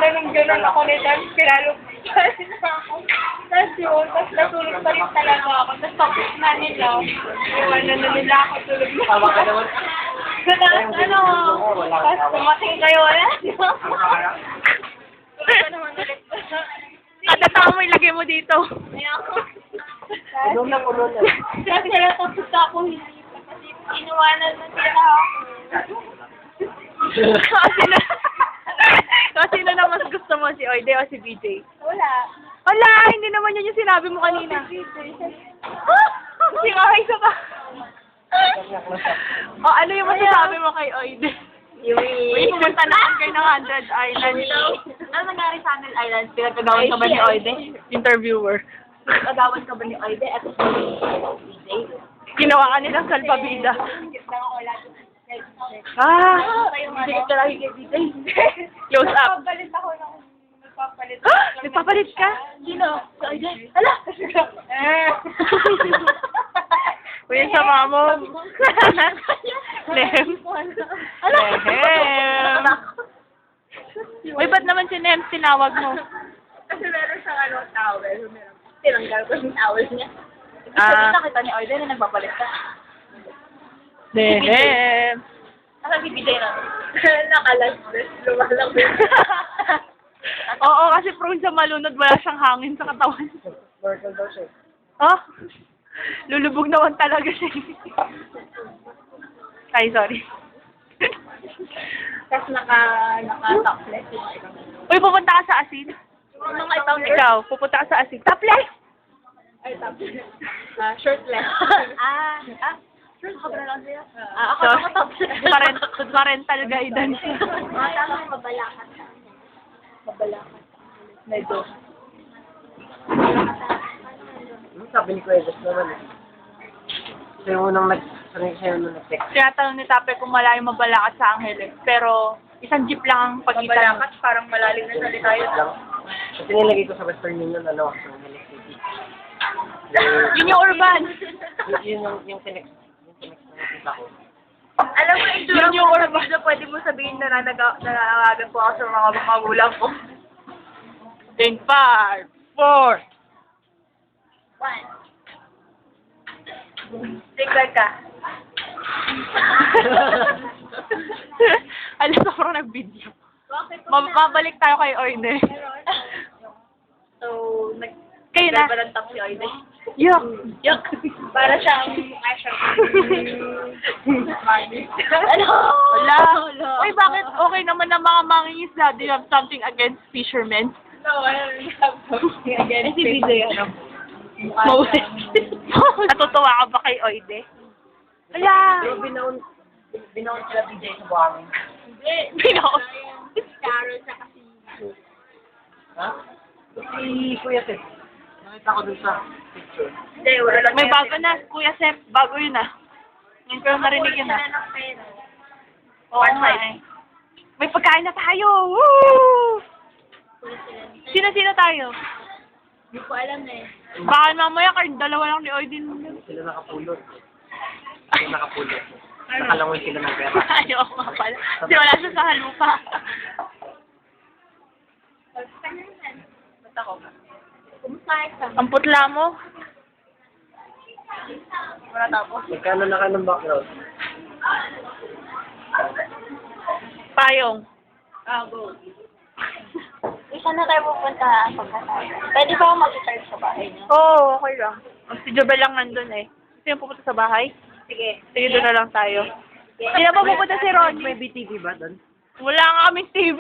Ginanong-ganon ako ni Dad, pinalugtan ako. Tapos yun, tapos natulog pa rin talaga ako. Tapos tapos na nila, iwanan na nila ako tulog na. Tama ka naman. Tapos tapos tumating kayo, wala. Tulog ka naman ulit. Kada tao mo ilagay mo dito. Kaya ako. Ulo na. Kasi natapos ako hindi. Kasi inuwanan na sila ako. Kasi na mas gusto mo, si Oide o si BJ? Wala. Wala, hindi naman yun yung sinabi mo kanina. Si Oide isa pa. O, ano yung masasabi mo kay Oide? Uy, pumunta na kayo ng 100 Islands. Ano nangyari sa Anil Island? Pinagkagawan ka ba ni Oide? Interviewer. Pinagkagawan ka ba ni Oide? At DJ? Ginawa ka nilang salbabida. Hindi ka lagi kay DJ. Close up. Nagpapalit ako ng... Nagpapalit. Nagpapalit ka? Sino? Si Oide? Hala! Uy, sama mo. Lehem. Lehem. Uy, ba't naman si Nem tinawag mo? Kasi meron siyang towel. Tinanggal ko yung towel niya. Ah. Nakita ni Oide na nagpapalit ka. Lehem. Asa si BJ na? Nakalasbes. Lumalabas. Oo, kasi prone sa malunod, wala siyang hangin sa katawan. Snorkel daw siya. Oh, lulubog naman talaga siya. Ay, sorry. Tapos naka-topless yung ibang. Uy, pupunta ka sa asin. Yung mga ibang Ikaw, pupunta ka sa asin. Topless! Ay, topless. Shirtless. Shirt ka ba na lang sila? Ako So, topless. parental guidance. Tama, mabalakat ka. Mabalakat. Medyo. Sabi ni Kuya Jess naman eh. Siya yung unang nag-text. Tinatanong ni Tape kung malayo mabalakat sa Angeles. Pero, isang jeep lang ang pagitan. Mabalakat, parang malalim na salita yun. Lang. Kasi nilagay ko sa Western Union, sa Angeles City. Yun yung urban. Yung tinext na nakita ko. Alam mo, Yun yung urban. video, pwede mo sabihin na nangangagan po ako sa mga magulang ko. In 5, 4. Tignan ka. Alam ko parang nag-video. Bakit? Mabalik tayo kay Oide. So, Kayo na. nagbabalantang si Oide. Yuck. Yuck. Para siyang mukha siyang money. Ano? Wala. Uy, bakit okay naman na mga mangingisda? Do you have something against fishermen? No, I don't have something against Si BJ, ano? Mukha Moses. siyang- Natutuwa ka ba kay Oide? Wala. Pero binaon sila BJ sa buhangin. Hindi. Binaon. Carol sa kasi. Ha? Si Kuya Seth. Nakita ko dun sa picture. Hindi, wala lang. May bago na, Kuya Sep. Bago yun ah. Ngayon ko lang narinig yun ah. Oo nga eh. May pagkain na tayo! Woo! Sino-sino tayo? Hindi ko alam eh. Baka mamaya kahit dalawa lang ni Oidin. Sila nakapulot. Sila nakapulot. Nakalangoy sila ng pera. Ayoko nga pala. Kasi wala siya sa halupa. Ba't ako? Kumusta ka? Ang putla mo. Wala tapos. Magkano na ka ng background? Payong. Go. Saan na tayo pupunta pagkatapos? Pwede ba ako mag-start sa bahay niyo? Oo, okay lang. Si Jobel lang nandun eh. Gusto yung pupunta sa bahay? Sige. Sige, doon na lang tayo. Hindi na ba pupunta si Ron? May BTV ba doon? Wala nga kaming TV.